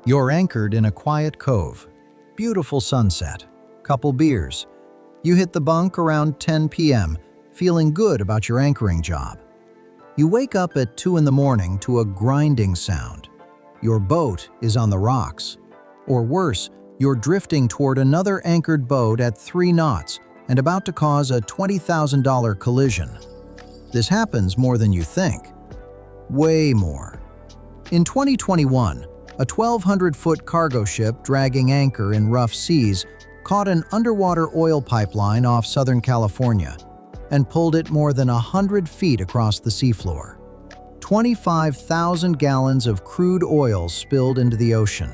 You're anchored in a quiet cove. Beautiful sunset. Couple beers. You hit the bunk around 10 p.m., feeling good about your anchoring job. You wake up at 2 in the morning to a grinding sound. Your boat is on the rocks. Or worse, you're drifting toward another anchored boat at 3 knots and about to cause a $20,000 collision. This happens more than you think. Way more. In 2021, a 1,200-foot cargo ship dragging anchor in rough seas caught an underwater oil pipeline off Southern California and pulled it more than 100 feet across the seafloor. 25,000 gallons of crude oil spilled into the ocean.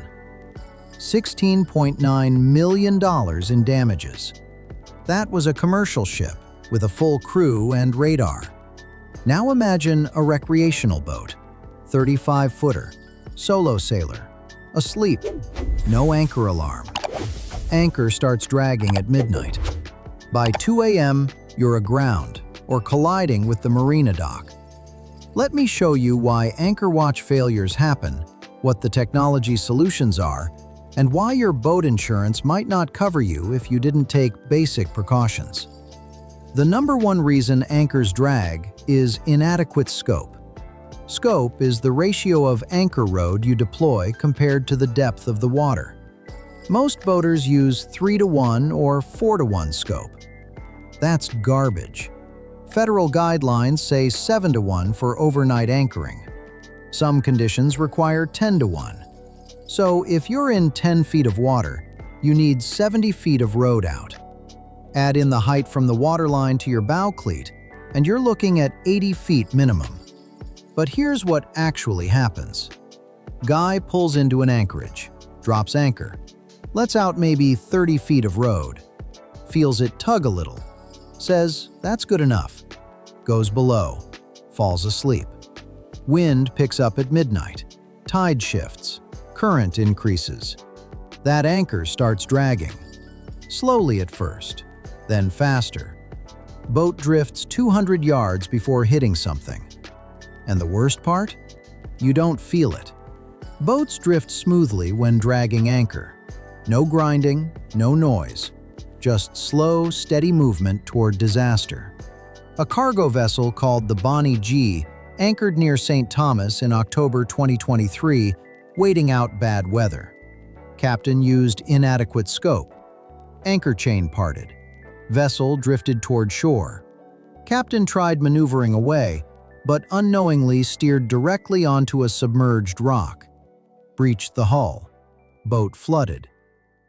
$16.9 million in damages. That was a commercial ship with a full crew and radar. Now imagine a recreational boat, 35-footer, solo sailor, asleep, no anchor alarm. Anchor starts dragging at midnight. By 2 a.m., you're aground or colliding with the marina dock. Let me show you why anchor watch failures happen, what the technology solutions are, and why your boat insurance might not cover you if you didn't take basic precautions. The number one reason anchors drag is inadequate scope. Scope is the ratio of anchor rode you deploy compared to the depth of the water. Most boaters use 3-to-1 or 4-to-1 scope. That's garbage. Federal guidelines say 7-to-1 for overnight anchoring. Some conditions require 10-to-1. So if you're in 10 feet of water, you need 70 feet of rode out. Add in the height from the waterline to your bow cleat, and you're looking at 80 feet minimum. But here's what actually happens. Guy pulls into an anchorage, drops anchor, lets out maybe 30 feet of rode, feels it tug a little, says, "That's good enough," goes below, falls asleep. Wind picks up at midnight, tide shifts, current increases. That anchor starts dragging, slowly at first, then faster. Boat drifts 200 yards before hitting something. And the worst part? You don't feel it. Boats drift smoothly when dragging anchor. No grinding, no noise. Just slow, steady movement toward disaster. A cargo vessel called the Bonnie G anchored near St. Thomas in October 2023, waiting out bad weather. Captain used inadequate scope. Anchor chain parted. Vessel drifted toward shore. Captain tried maneuvering away, but unknowingly steered directly onto a submerged rock. Breached the hull. Boat flooded.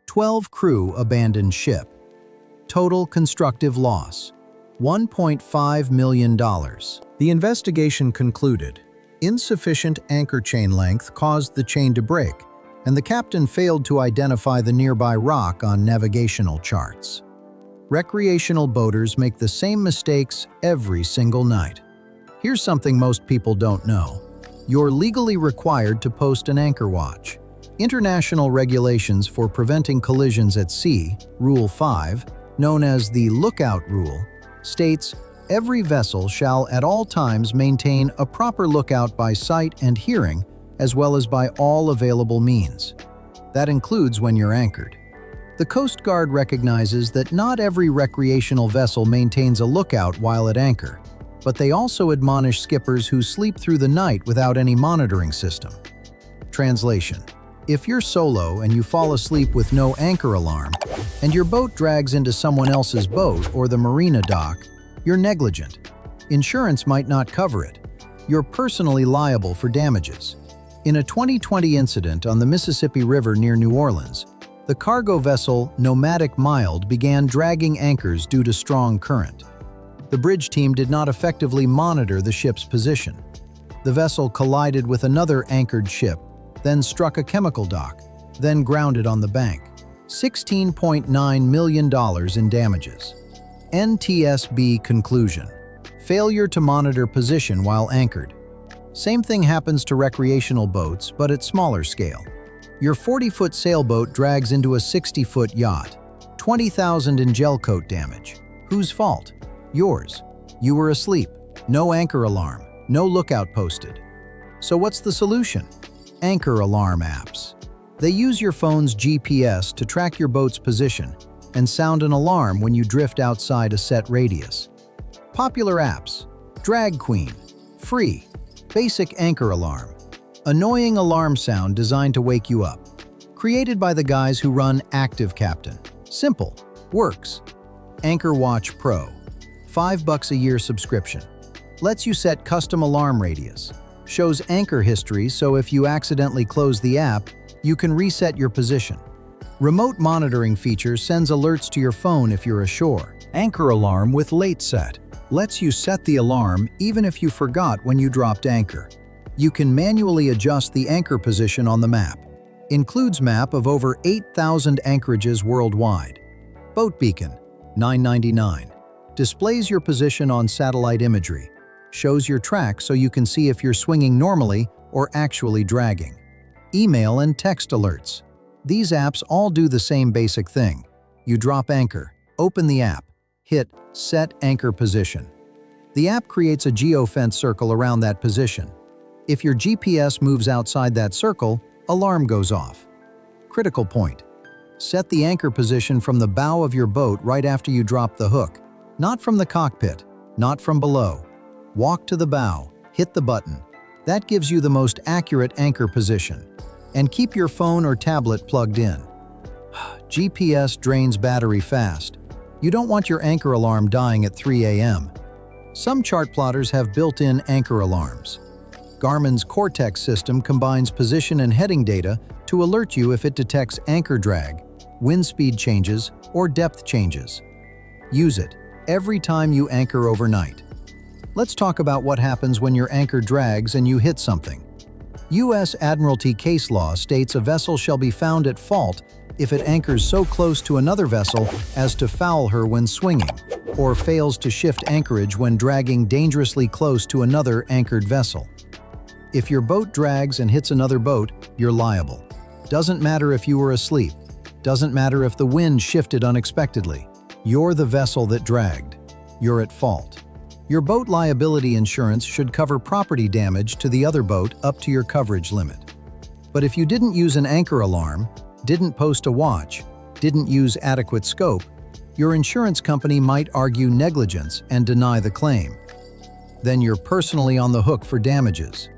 12 crew abandoned ship. Total constructive loss, $1.5 million. The investigation concluded. Insufficient anchor chain length caused the chain to break, and the captain failed to identify the nearby rock on navigational charts. Recreational boaters make the same mistakes every single night. Here's something most people don't know. You're legally required to post an anchor watch. International regulations for preventing collisions at sea, Rule 5, known as the Lookout Rule, states every vessel shall at all times maintain a proper lookout by sight and hearing, as well as by all available means. That includes when you're anchored. The Coast Guard recognizes that not every recreational vessel maintains a lookout while at anchor, but they also admonish skippers who sleep through the night without any monitoring system. Translation: if you're solo and you fall asleep with no anchor alarm, and your boat drags into someone else's boat or the marina dock, you're negligent. Insurance might not cover it. You're personally liable for damages. In a 2020 incident on the Mississippi River near New Orleans, the cargo vessel Nomadic Milde began dragging anchors due to strong current. The bridge team did not effectively monitor the ship's position. The vessel collided with another anchored ship, then struck a chemical dock, then grounded on the bank. $16.9 million in damages. NTSB conclusion: failure to monitor position while anchored. Same thing happens to recreational boats, but at smaller scale. Your 40-foot sailboat drags into a 60-foot yacht. $20,000 in gel coat damage. Whose fault? Yours. You were asleep. No anchor alarm. No lookout posted. So what's the solution? Anchor alarm apps. They use your phone's GPS to track your boat's position and sound an alarm when you drift outside a set radius. Popular apps: Drag Queen, free, basic anchor alarm, annoying alarm sound designed to wake you up. Created by the guys who run Active Captain. Simple, works. Anchor Watch Pro, $5 a year subscription. Lets you set custom alarm radius. Shows anchor history, so if you accidentally close the app, you can reset your position. Remote monitoring feature sends alerts to your phone if you're ashore. Anchor alarm with late set. Lets you set the alarm even if you forgot when you dropped anchor. You can manually adjust the anchor position on the map. Includes map of over 8,000 anchorages worldwide. Boat Beacon, $9.99. Displays your position on satellite imagery. Shows your track so you can see if you're swinging normally or actually dragging. Email and text alerts. These apps all do the same basic thing. You drop anchor, open the app, hit Set Anchor Position. The app creates a geofence circle around that position. If your GPS moves outside that circle, alarm goes off. Critical point: set the anchor position from the bow of your boat right after you drop the hook, not from the cockpit, not from below. Walk to the bow, hit the button. That gives you the most accurate anchor position. And keep your phone or tablet plugged in. GPS drains battery fast. You don't want your anchor alarm dying at 3 a.m. Some chart plotters have built-in anchor alarms. Garmin's Cortex system combines position and heading data to alert you if it detects anchor drag, wind speed changes, or depth changes. Use it every time you anchor overnight. Let's talk about what happens when your anchor drags and you hit something. U.S. Admiralty case law states a vessel shall be found at fault if it anchors so close to another vessel as to foul her when swinging, or fails to shift anchorage when dragging dangerously close to another anchored vessel. If your boat drags and hits another boat, you're liable. Doesn't matter if you were asleep. Doesn't matter if the wind shifted unexpectedly. You're the vessel that dragged. You're at fault. Your boat liability insurance should cover property damage to the other boat up to your coverage limit. But if you didn't use an anchor alarm, didn't post a watch, didn't use adequate scope, your insurance company might argue negligence and deny the claim. Then you're personally on the hook for damages.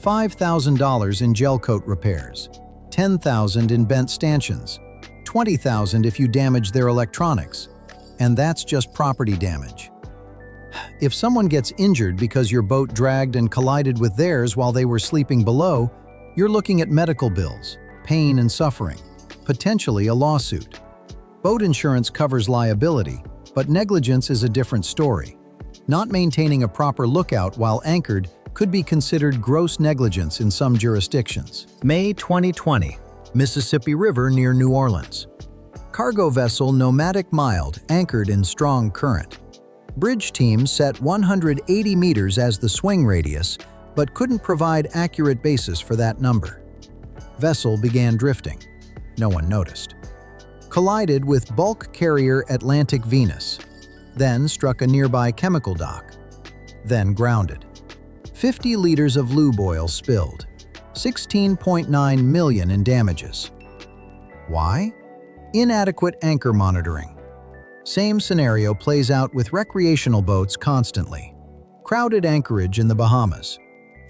$5,000 in gel coat repairs, $10,000 in bent stanchions, $20,000 if you damage their electronics, and that's just property damage. If someone gets injured because your boat dragged and collided with theirs while they were sleeping below, you're looking at medical bills, pain and suffering, potentially a lawsuit. Boat insurance covers liability, but negligence is a different story. Not maintaining a proper lookout while anchored could be considered gross negligence in some jurisdictions. May 2020, Mississippi River near New Orleans. Cargo vessel Nomadic Milde anchored in strong current. Bridge team set 180 meters as the swing radius, but couldn't provide accurate basis for that number. Vessel began drifting. No one noticed. Collided with bulk carrier Atlantic Venus, then struck a nearby chemical dock, then grounded. 50 liters of lube oil spilled, $16.9 million in damages. Why? Inadequate anchor monitoring. Same scenario plays out with recreational boats constantly. Crowded anchorage in the Bahamas.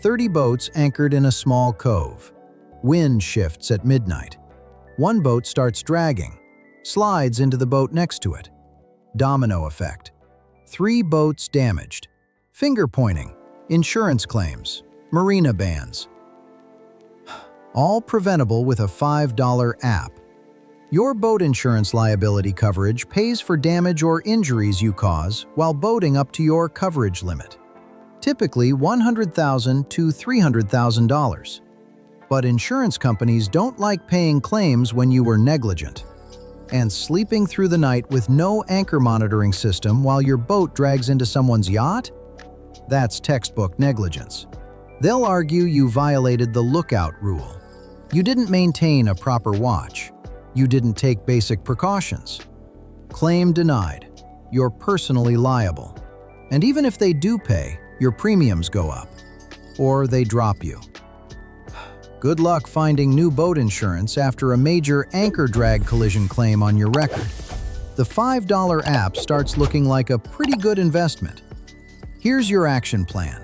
30 boats anchored in a small cove. Wind shifts at midnight. One boat starts dragging, slides into the boat next to it. Domino effect. 3 boats damaged. Finger pointing, insurance claims, marina bans. All preventable with a $5 app. Your boat insurance liability coverage pays for damage or injuries you cause while boating up to your coverage limit, typically $100,000 to $300,000. But insurance companies don't like paying claims when you were negligent. And sleeping through the night with no anchor monitoring system while your boat drags into someone's yacht? That's textbook negligence. They'll argue you violated the lookout rule. You didn't maintain a proper watch. You didn't take basic precautions. Claim denied. You're personally liable. And even if they do pay, your premiums go up. Or they drop you. Good luck finding new boat insurance after a major anchor drag collision claim on your record. The $5 app starts looking like a pretty good investment. Here's your action plan.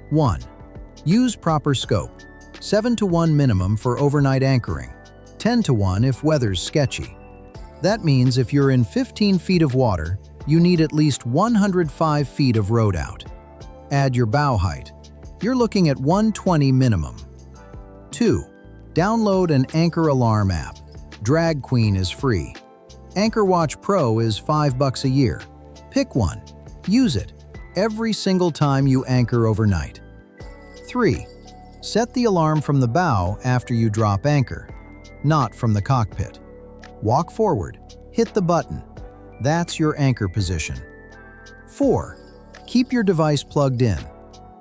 1. Use proper scope. 7-to-1 minimum for overnight anchoring. 10-to-1 if weather's sketchy. That means if you're in 15 feet of water, you need at least 105 feet of rode out. Add your bow height. You're looking at 120 minimum. 2. Download an anchor alarm app. Drag Queen is free. Anchor Watch Pro is $5 a year. Pick one. Use it every single time you anchor overnight. 3. Set the alarm from the bow after you drop anchor, not from the cockpit. Walk forward, hit the button. That's your anchor position. 4. Keep your device plugged in.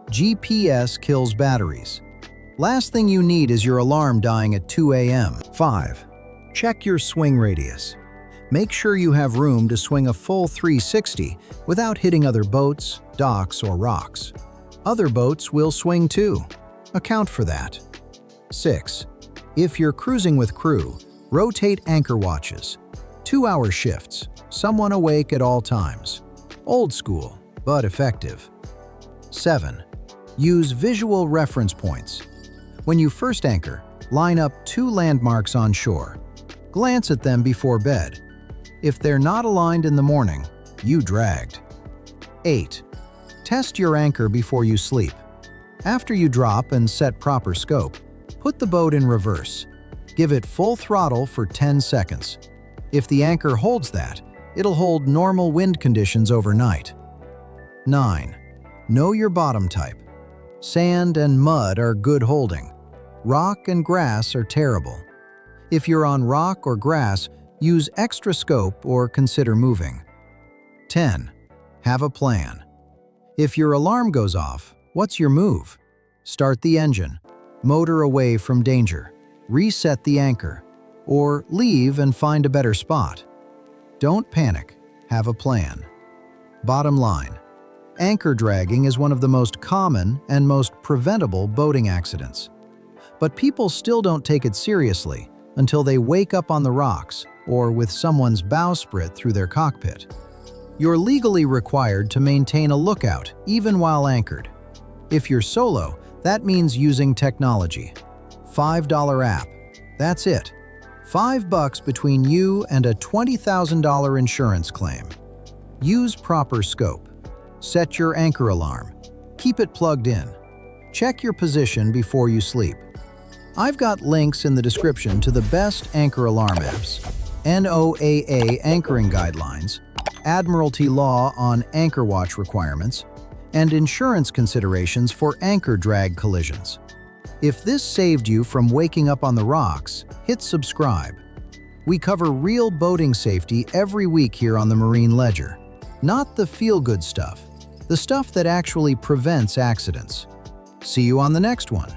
GPS kills batteries. Last thing you need is your alarm dying at 2 a.m. 5. Check your swing radius. Make sure you have room to swing a full 360 without hitting other boats, docks, or rocks. Other boats will swing too. Account for that. 6. If you're cruising with crew, rotate anchor watches. 2-hour shifts, someone awake at all times. Old school, but effective. 7. Use visual reference points. When you first anchor, line up 2 landmarks on shore. Glance at them before bed. If they're not aligned in the morning, you dragged. 8. Test your anchor before you sleep. After you drop and set proper scope, put the boat in reverse. Give it full throttle for 10 seconds. If the anchor holds that, it'll hold normal wind conditions overnight. 9. Know your bottom type. Sand and mud are good holding. Rock and grass are terrible. If you're on rock or grass, use extra scope or consider moving. 10. Have a plan. If your alarm goes off, what's your move? Start the engine, motor away from danger, reset the anchor, or leave and find a better spot. Don't panic, have a plan. Bottom line, anchor dragging is one of the most common and most preventable boating accidents. But people still don't take it seriously until they wake up on the rocks or with someone's bowsprit through their cockpit. You're legally required to maintain a lookout even while anchored. If you're solo, that means using technology. $5 app. That's it. $5 between you and a $20,000 insurance claim. Use proper scope. Set your anchor alarm. Keep it plugged in. Check your position before you sleep. I've got links in the description to the best anchor alarm apps, NOAA anchoring guidelines, Admiralty law on anchor watch requirements, and insurance considerations for anchor drag collisions. If this saved you from waking up on the rocks, hit subscribe. We cover real boating safety every week here on the Marine Ledger. Not the feel-good stuff, the stuff that actually prevents accidents. See you on the next one.